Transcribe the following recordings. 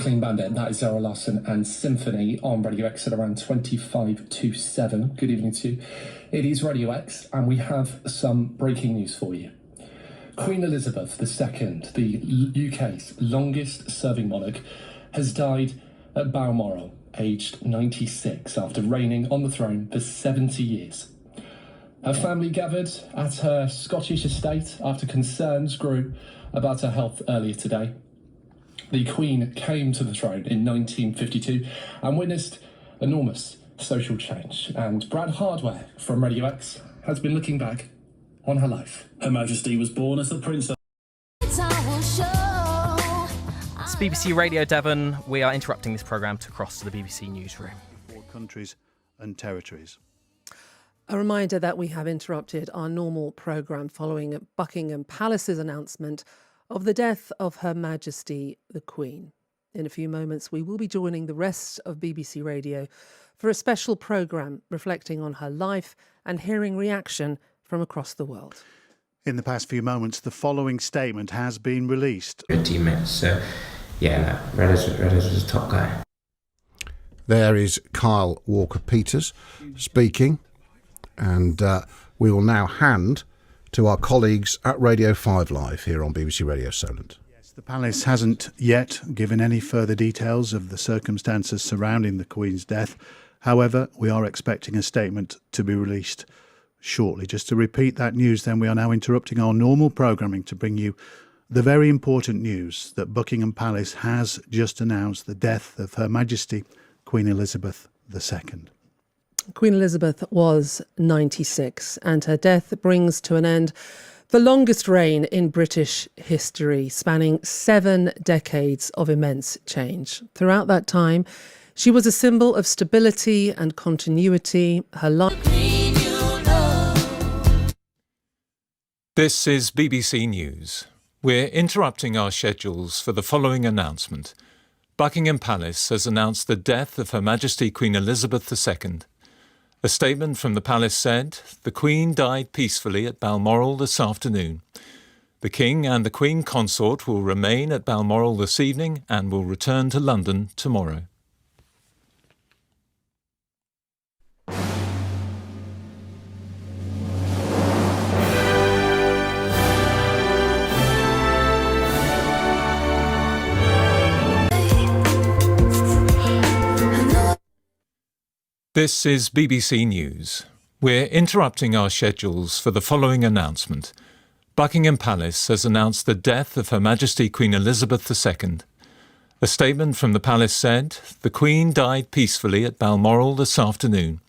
Clean Bandit, that is Zara Larsson and Symphony on Radio X at around 25 to 7. Good evening to you. It is Radio X, and we have some breaking news for you. Queen Elizabeth II, the UK's longest-serving monarch, has died at Balmoral, aged 96, after reigning on the throne for 70 years. Her family gathered at her Scottish estate after concerns grew about her health earlier today. The Queen came to the throne in 1952 and witnessed enormous social change. And Brad Hardware from Radio X has been looking back on her life. Her Majesty was born as a princess. It's BBC Radio Devon. We are interrupting this programme to cross to the BBC newsroom. 4 countries and territories. A reminder that we have interrupted our normal programme following Buckingham Palace's announcement of the death of Her Majesty the Queen. In a few moments, we will be joining the rest of BBC Radio for a special programme reflecting on her life and hearing reaction from across the world. In the past few moments, the following statement has been released. Your teammates, so yeah, no, Redders was a top guy. There is Kyle Walker-Peters speaking, and we will now hand to our colleagues at Radio 5 Live here on BBC Radio Solent. Yes, the palace hasn't yet given any further details of the circumstances surrounding the Queen's death. However, we are expecting a statement to be released shortly. Just to repeat that news, then, we are now interrupting our normal programming to bring you the very important news that Buckingham Palace has just announced the death of Her Majesty Queen Elizabeth II. Queen Elizabeth was 96, and her death brings to an end the longest reign in British history, spanning 7 decades of immense change. Throughout that time, she was a symbol of stability and continuity. Her life. This is BBC News. We're interrupting our schedules for the following announcement. Buckingham Palace has announced the death of Her Majesty Queen Elizabeth II. A statement from the palace said, the Queen died peacefully at Balmoral this afternoon. The King and the Queen Consort will remain at Balmoral this evening and will return to London tomorrow. This is BBC News. We're interrupting our schedules for the following announcement. Buckingham Palace has announced the death of Her Majesty Queen Elizabeth II. A statement from the palace said, the Queen died peacefully at Balmoral this afternoon.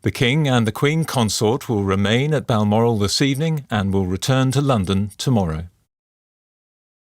The King and the Queen Consort will remain at Balmoral this evening and will return to London tomorrow.